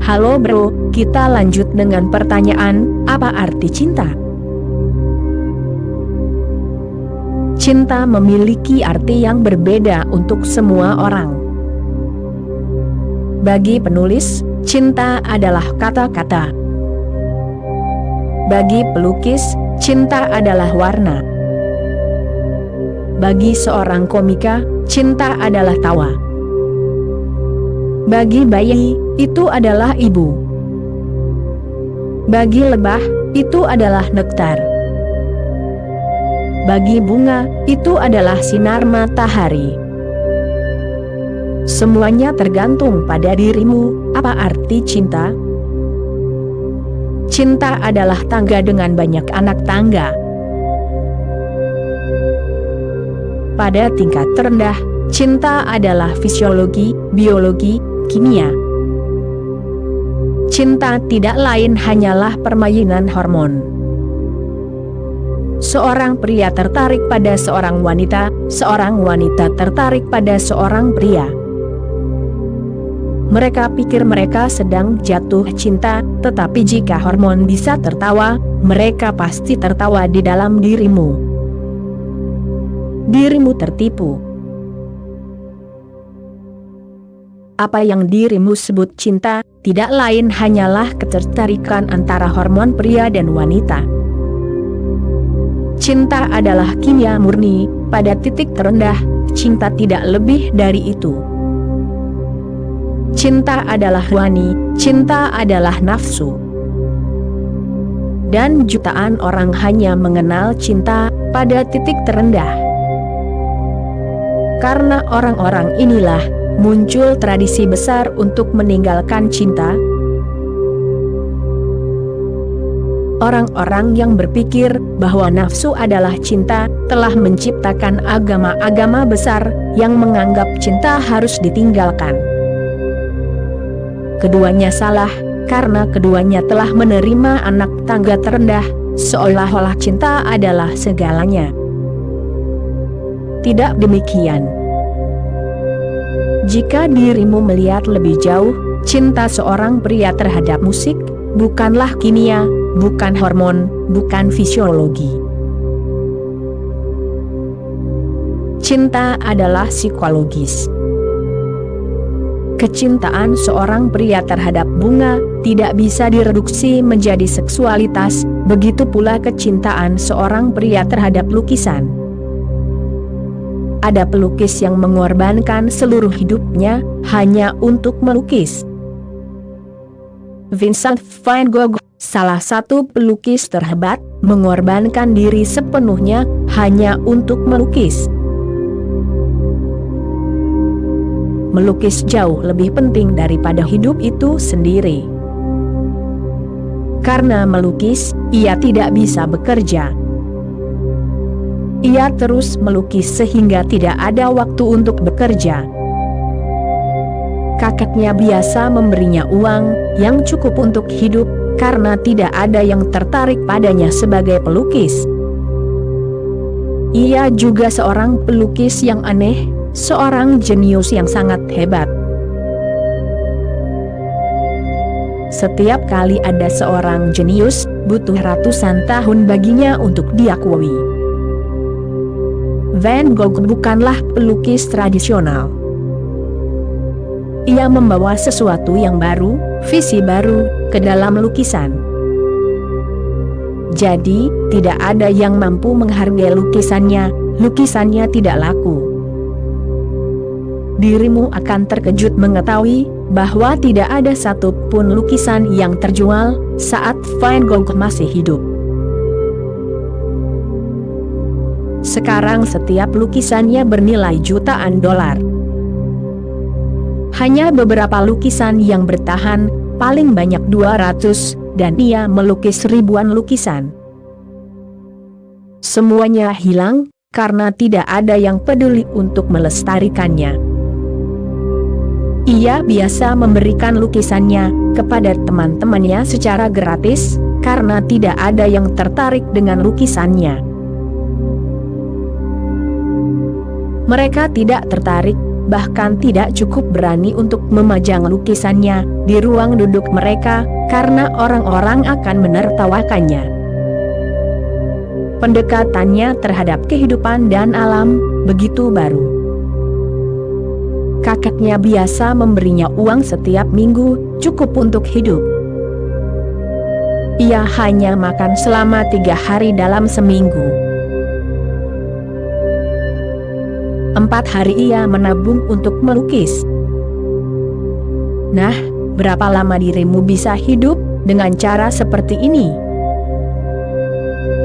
Halo bro, kita lanjut dengan pertanyaan, apa arti cinta? Cinta memiliki arti yang berbeda untuk semua orang. Bagi penulis, cinta adalah kata-kata. Bagi pelukis, cinta adalah warna. Bagi seorang komika, cinta adalah tawa. Bagi bayi, itu adalah ibu. Bagi lebah, itu adalah nektar. Bagi bunga, itu adalah sinar matahari. Semuanya tergantung pada dirimu. Apa arti cinta? Cinta adalah tangga dengan banyak anak tangga. Pada tingkat terendah, cinta adalah fisiologi, biologi, kimia. Cinta tidak lain hanyalah permainan hormon. Seorang pria tertarik pada seorang wanita tertarik pada seorang pria. Mereka pikir mereka sedang jatuh cinta, tetapi jika hormon bisa tertawa, mereka pasti tertawa di dalam dirimu. Dirimu tertipu. Apa yang dirimu sebut cinta, tidak lain hanyalah ketertarikan antara hormon pria dan wanita. Cinta adalah kimia murni, pada titik terendah, cinta tidak lebih dari itu. Cinta adalah wani, cinta adalah nafsu. Dan jutaan orang hanya mengenal cinta pada titik terendah. Karena orang-orang inilah, muncul tradisi besar untuk meninggalkan cinta. Orang-orang yang berpikir bahwa nafsu adalah cinta, telah menciptakan agama-agama besar, yang menganggap cinta harus ditinggalkan. Keduanya salah, karena keduanya telah menerima anak tangga terendah, seolah-olah cinta adalah segalanya. Tidak demikian. Jika dirimu melihat lebih jauh, cinta seorang pria terhadap musik, bukanlah kimia, bukan hormon, bukan fisiologi. Cinta adalah psikologis. Kecintaan seorang pria terhadap bunga tidak bisa direduksi menjadi seksualitas, begitu pula kecintaan seorang pria terhadap lukisan. Ada pelukis yang mengorbankan seluruh hidupnya hanya untuk melukis. Vincent van Gogh, salah satu pelukis terhebat, mengorbankan diri sepenuhnya hanya untuk melukis. Melukis jauh lebih penting daripada hidup itu sendiri. Karena melukis, ia tidak bisa bekerja. Ia terus melukis sehingga tidak ada waktu untuk bekerja. Kakeknya biasa memberinya uang yang cukup untuk hidup, karena tidak ada yang tertarik padanya sebagai pelukis. Ia juga seorang pelukis yang aneh, seorang jenius yang sangat hebat. Setiap kali ada seorang jenius, butuh ratusan tahun baginya untuk diakui. Van Gogh bukanlah pelukis tradisional. Ia membawa sesuatu yang baru, visi baru, ke dalam lukisan. Jadi, tidak ada yang mampu menghargai lukisannya, lukisannya tidak laku. Dirimu akan terkejut mengetahui bahwa tidak ada satupun lukisan yang terjual saat Van Gogh masih hidup. Sekarang setiap lukisannya bernilai jutaan dolar. Hanya beberapa lukisan yang bertahan, paling banyak 200, dan ia melukis ribuan lukisan. Semuanya hilang, karena tidak ada yang peduli untuk melestarikannya. Ia biasa memberikan lukisannya kepada teman-temannya secara gratis, karena tidak ada yang tertarik dengan lukisannya. Mereka tidak tertarik, bahkan tidak cukup berani untuk memajang lukisannya di ruang duduk mereka, karena orang-orang akan menertawakannya. Pendekatannya terhadap kehidupan dan alam begitu baru. Kakeknya biasa memberinya uang setiap minggu, cukup untuk hidup. Ia hanya makan selama 3 hari dalam seminggu. 4 hari ia menabung untuk melukis. Nah, berapa lama dirimu bisa hidup dengan cara seperti ini?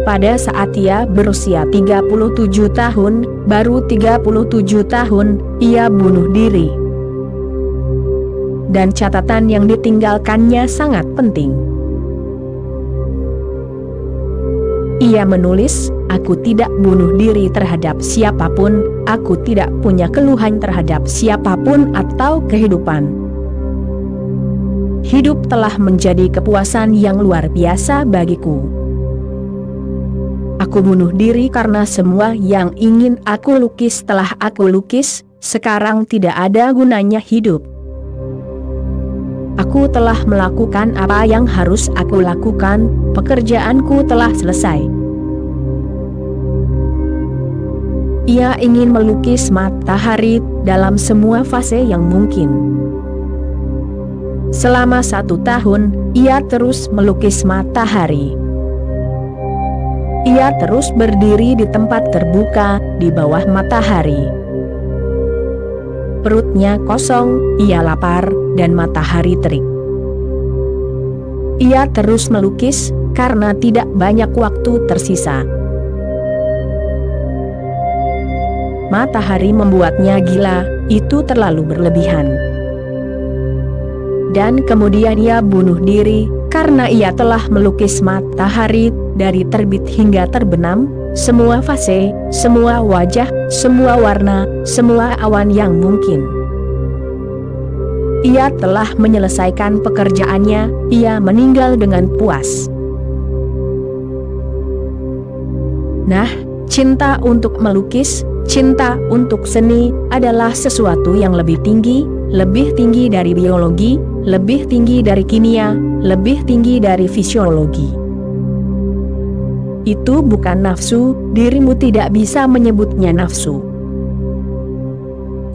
Pada saat ia berusia 37 tahun, baru 37 tahun, ia bunuh diri. Dan catatan yang ditinggalkannya sangat penting. Ia menulis, "Aku tidak bunuh diri terhadap siapapun, aku tidak punya keluhan terhadap siapapun atau kehidupan. Hidup telah menjadi kepuasan yang luar biasa bagiku. Aku bunuh diri karena semua yang ingin aku lukis telah aku lukis, sekarang tidak ada gunanya hidup. Aku telah melakukan apa yang harus aku lakukan, pekerjaanku telah selesai." Ia ingin melukis matahari dalam semua fase yang mungkin. Selama 1 tahun, ia terus melukis matahari. Ia terus berdiri di tempat terbuka, di bawah matahari. Perutnya kosong, ia lapar, dan matahari terik. Ia terus melukis, karena tidak banyak waktu tersisa. Matahari membuatnya gila, itu terlalu berlebihan. Dan kemudian ia bunuh diri, karena ia telah melukis matahari, dari terbit hingga terbenam, semua fase, semua wajah, semua warna, semua awan yang mungkin. Ia telah menyelesaikan pekerjaannya, ia meninggal dengan puas. Nah, cinta untuk melukis, cinta untuk seni, adalah sesuatu yang lebih tinggi dari biologi, lebih tinggi dari kimia, lebih tinggi dari fisiologi. Itu bukan nafsu, dirimu tidak bisa menyebutnya nafsu.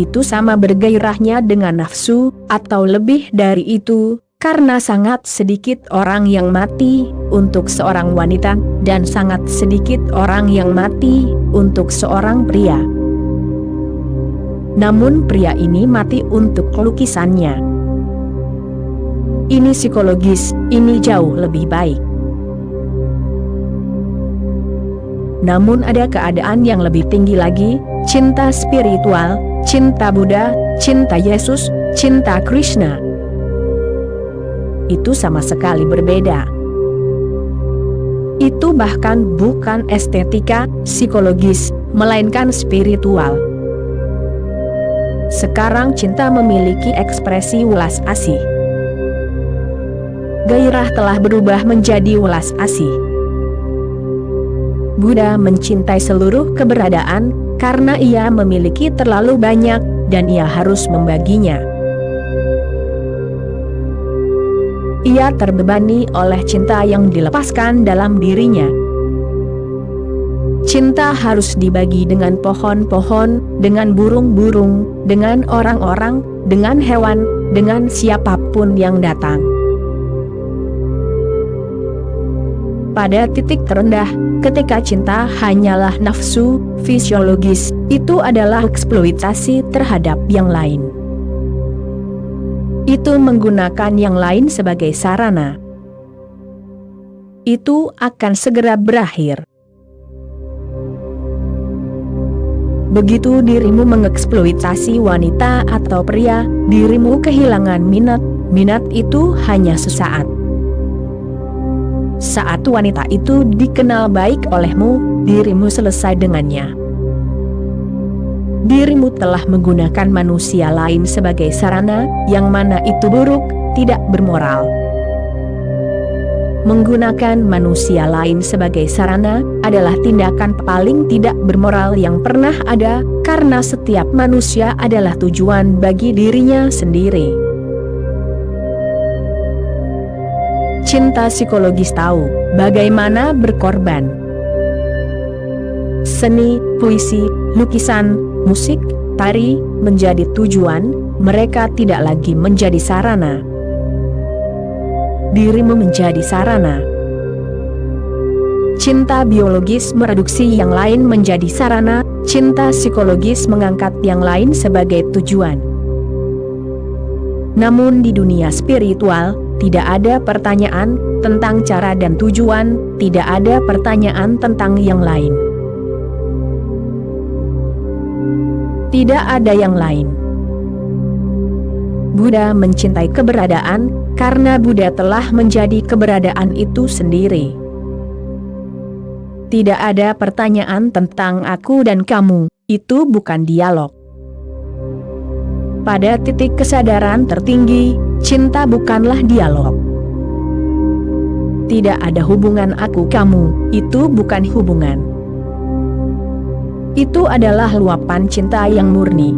Itu sama bergairahnya dengan nafsu, atau lebih dari itu, karena sangat sedikit orang yang mati untuk seorang wanita, dan sangat sedikit orang yang mati untuk seorang pria. Namun pria ini mati untuk lukisannya. Ini psikologis, ini jauh lebih baik. Namun ada keadaan yang lebih tinggi lagi, cinta spiritual, cinta Buddha, cinta Yesus, cinta Krishna. Itu sama sekali berbeda. Itu bahkan bukan estetika, psikologis, melainkan spiritual. Sekarang cinta memiliki ekspresi welas asih. Gairah telah berubah menjadi welas asih. Buddha mencintai seluruh keberadaan, karena ia memiliki terlalu banyak, dan ia harus membaginya. Ia terbebani oleh cinta yang dilepaskan dalam dirinya. Cinta harus dibagi dengan pohon-pohon, dengan burung-burung, dengan orang-orang, dengan hewan, dengan siapapun yang datang. Pada titik terendah, ketika cinta hanyalah nafsu fisiologis, itu adalah eksploitasi terhadap yang lain. Itu menggunakan yang lain sebagai sarana. Itu akan segera berakhir. Begitu dirimu mengeksploitasi wanita atau pria, dirimu kehilangan minat. Minat itu hanya sesaat. Saat wanita itu dikenal baik olehmu, dirimu selesai dengannya. Dirimu telah menggunakan manusia lain sebagai sarana, yang mana itu buruk, tidak bermoral. menggunakan manusia lain sebagai sarana, adalah tindakan paling tidak bermoral yang pernah ada, karena setiap manusia adalah tujuan bagi dirinya sendiri. Cinta psikologis tahu bagaimana berkorban. Seni, puisi, lukisan, musik, tari, menjadi tujuan, mereka tidak lagi menjadi sarana. Dirimu menjadi sarana. Cinta biologis mereduksi yang lain menjadi sarana, cinta psikologis mengangkat yang lain sebagai tujuan. Namun di dunia spiritual, tidak ada pertanyaan tentang cara dan tujuan, tidak ada pertanyaan tentang yang lain. Tidak ada yang lain. Buddha mencintai keberadaan, karena Buddha telah menjadi keberadaan itu sendiri. Tidak ada pertanyaan tentang aku dan kamu, itu bukan dialog. Pada titik kesadaran tertinggi, cinta bukanlah dialog. Tidak ada hubungan aku-kamu, itu bukan hubungan. Itu adalah luapan cinta yang murni.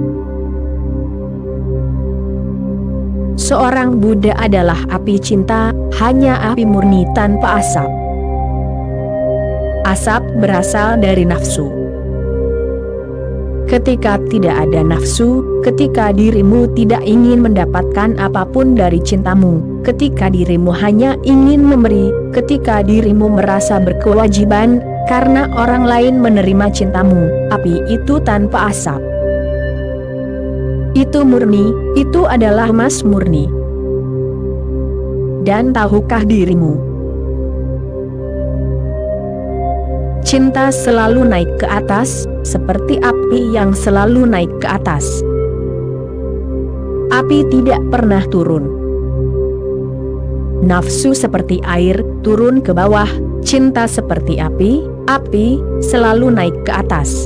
Seorang Buddha adalah api cinta, hanya api murni tanpa asap. Asap berasal dari nafsu. Ketika tidak ada nafsu, ketika dirimu tidak ingin mendapatkan apapun dari cintamu, ketika dirimu hanya ingin memberi, ketika dirimu merasa berkewajiban, karena orang lain menerima cintamu, api itu tanpa asap. Itu murni, itu adalah emas murni. Dan tahukah dirimu? Cinta selalu naik ke atas, seperti api yang selalu naik ke atas. Api tidak pernah turun. Nafsu seperti air, turun ke bawah, cinta seperti api selalu naik ke atas.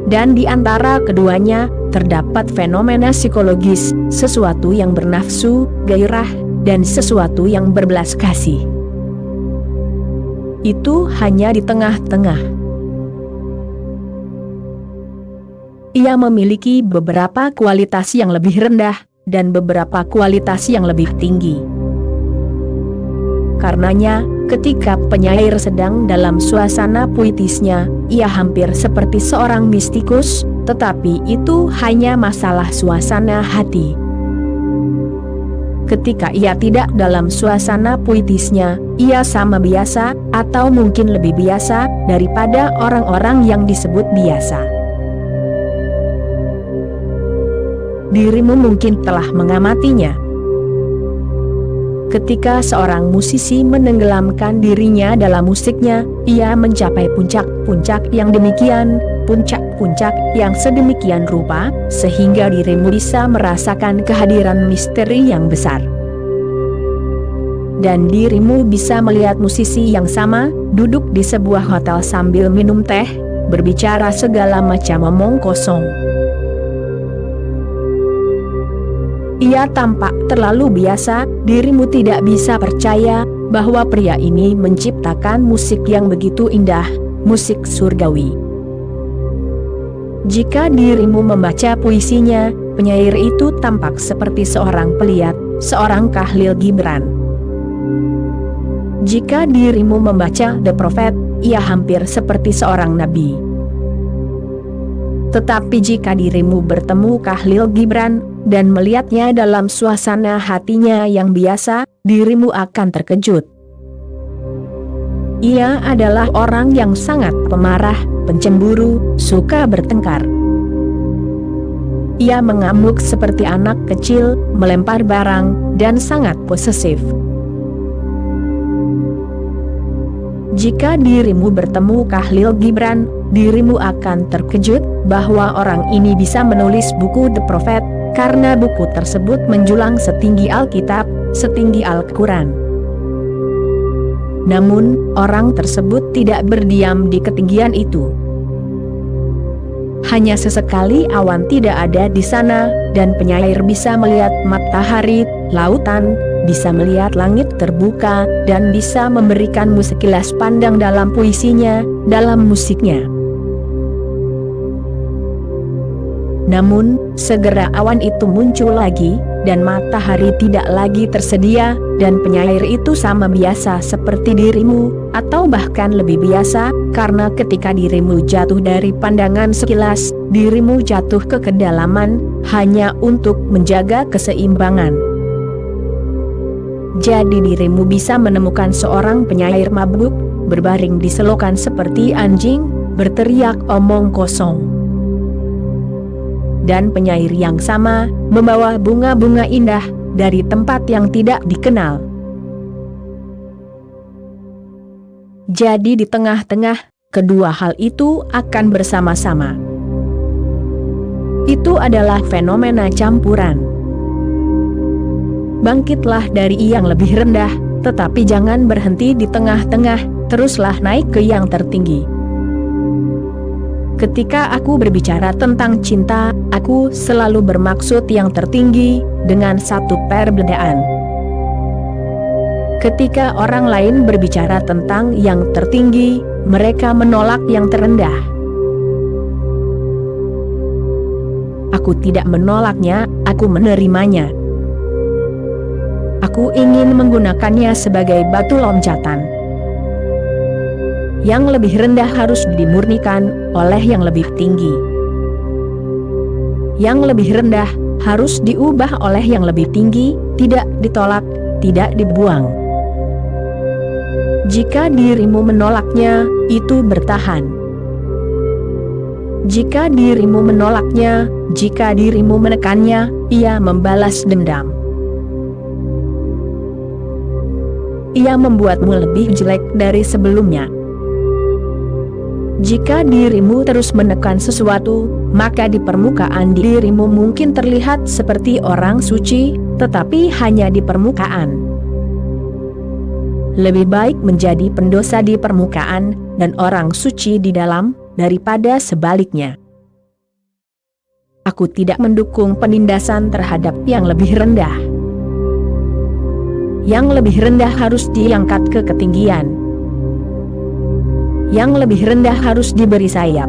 Dan di antara keduanya, terdapat fenomena psikologis, sesuatu yang bernafsu, gairah, dan sesuatu yang berbelas kasih. Itu hanya di tengah-tengah. Ia memiliki beberapa kualitas yang lebih rendah, dan beberapa kualitas yang lebih tinggi. Karenanya, ketika penyair sedang dalam suasana puitisnya, ia hampir seperti seorang mistikus, tetapi itu hanya masalah suasana hati. Ketika ia tidak dalam suasana puitisnya, ia sama biasa, atau mungkin lebih biasa, daripada orang-orang yang disebut biasa. Dirimu mungkin telah mengamatinya. Ketika seorang musisi menenggelamkan dirinya dalam musiknya, ia mencapai puncak-puncak yang demikian, puncak-puncak yang sedemikian rupa, sehingga dirimu bisa merasakan kehadiran misteri yang besar. Dan dirimu bisa melihat musisi yang sama, duduk di sebuah hotel sambil minum teh, berbicara segala macam omong kosong. Ia tampak terlalu biasa, dirimu tidak bisa percaya bahwa pria ini menciptakan musik yang begitu indah, musik surgawi. Jika dirimu membaca puisinya, penyair itu tampak seperti seorang peliat, seorang Khalil Gibran. Jika dirimu membaca The Prophet, ia hampir seperti seorang nabi. Tetapi jika dirimu bertemu Khalil Gibran, dan melihatnya dalam suasana hatinya yang biasa, dirimu akan terkejut. Ia adalah orang yang sangat pemarah, pencemburu, suka bertengkar. Ia mengamuk seperti anak kecil, melempar barang, dan sangat posesif. Jika dirimu bertemu Khalil Gibran, dirimu akan terkejut bahwa orang ini bisa menulis buku The Prophet, karena buku tersebut menjulang setinggi Alkitab, setinggi Al-Quran. Namun, orang tersebut tidak berdiam di ketinggian itu. Hanya sesekali awan tidak ada di sana, dan penyair bisa melihat matahari, lautan, bisa melihat langit terbuka, dan bisa memberikanmu sekilas pandang dalam puisinya, dalam musiknya. Namun, segera awan itu muncul lagi, dan matahari tidak lagi tersedia, dan penyair itu sama biasa seperti dirimu, atau bahkan lebih biasa, karena ketika dirimu jatuh dari pandangan sekilas, dirimu jatuh ke kedalaman, hanya untuk menjaga keseimbangan. Jadi dirimu bisa menemukan seorang penyair mabuk, berbaring di selokan seperti anjing, berteriak omong kosong. Dan penyair yang sama, membawa bunga-bunga indah, dari tempat yang tidak dikenal. Jadi di tengah-tengah, kedua hal itu akan bersama-sama. Itu adalah fenomena campuran. Bangkitlah dari yang lebih rendah, tetapi jangan berhenti di tengah-tengah, teruslah naik ke yang tertinggi. Ketika aku berbicara tentang cinta, aku selalu bermaksud yang tertinggi, dengan satu perbedaan. Ketika orang lain berbicara tentang yang tertinggi, mereka menolak yang terendah. Aku tidak menolaknya, aku menerimanya. Aku ingin menggunakannya sebagai batu loncatan. Yang lebih rendah harus dimurnikan oleh yang lebih tinggi. Yang lebih rendah harus diubah oleh yang lebih tinggi, tidak ditolak, tidak dibuang. Jika dirimu menolaknya, itu bertahan. Jika dirimu menolaknya, jika dirimu menekannya, ia membalas dendam. Ia membuatmu lebih jelek dari sebelumnya. Jika dirimu terus menekan sesuatu, maka di permukaan dirimu mungkin terlihat seperti orang suci, tetapi hanya di permukaan. Lebih baik menjadi pendosa di permukaan, dan orang suci di dalam, daripada sebaliknya. Aku tidak mendukung penindasan terhadap yang lebih rendah. Yang lebih rendah harus diangkat ke ketinggian. Yang lebih rendah harus diberi sayap.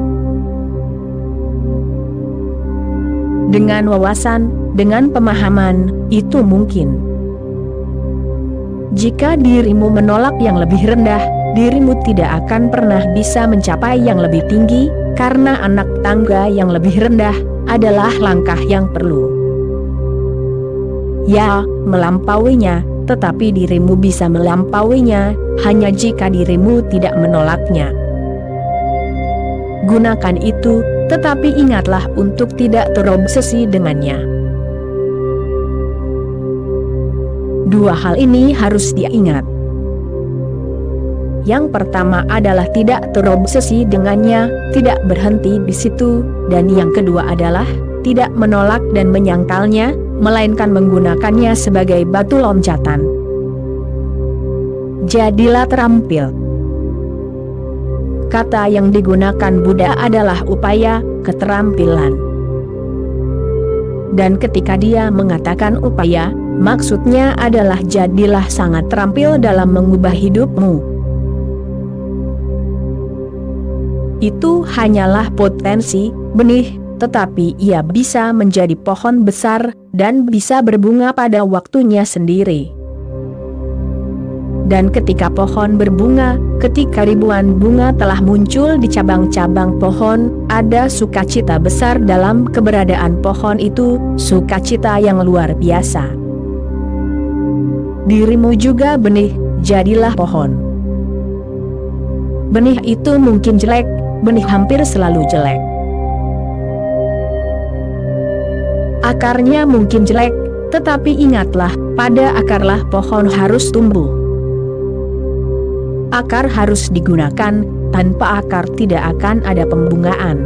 Dengan wawasan, dengan pemahaman, itu mungkin. Jika dirimu menolak yang lebih rendah, dirimu tidak akan pernah bisa mencapai yang lebih tinggi, karena anak tangga yang lebih rendah adalah langkah yang perlu. Ya, melampauinya, tetapi dirimu bisa melampauinya hanya jika dirimu tidak menolaknya. Gunakan itu, tetapi ingatlah untuk tidak terobsesi dengannya. Dua hal ini harus diingat. Yang pertama adalah tidak terobsesi dengannya, tidak berhenti di situ, dan yang kedua adalah tidak menolak dan menyangkalnya, melainkan menggunakannya sebagai batu loncatan. Jadilah terampil. Kata yang digunakan Buddha adalah upaya, keterampilan. Dan ketika dia mengatakan upaya, maksudnya adalah jadilah sangat terampil dalam mengubah hidupmu. Itu hanyalah potensi, benih, tetapi ia bisa menjadi pohon besar, dan bisa berbunga pada waktunya sendiri. Dan ketika pohon berbunga, ketika ribuan bunga telah muncul di cabang-cabang pohon, ada sukacita besar dalam keberadaan pohon itu, sukacita yang luar biasa. Dirimu juga benih, jadilah pohon. Benih itu mungkin jelek, benih hampir selalu jelek. Akarnya mungkin jelek, tetapi ingatlah, pada akarlah pohon harus tumbuh. Akar harus digunakan, tanpa akar tidak akan ada pembungaan.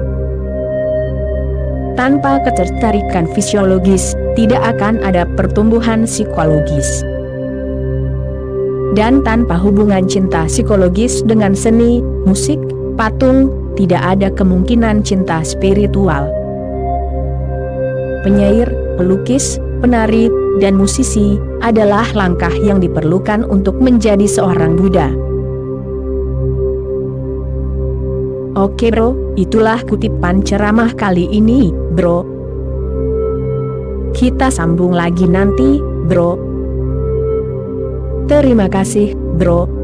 Tanpa ketertarikan fisiologis, tidak akan ada pertumbuhan psikologis. Dan tanpa hubungan cinta psikologis dengan seni, musik, patung, tidak ada kemungkinan cinta spiritual. Penyair, pelukis, penari, dan musisi, adalah langkah yang diperlukan untuk menjadi seorang Buddha. Oke bro, itulah kutipan ceramah kali ini, bro. Kita sambung lagi nanti, bro. Terima kasih, bro.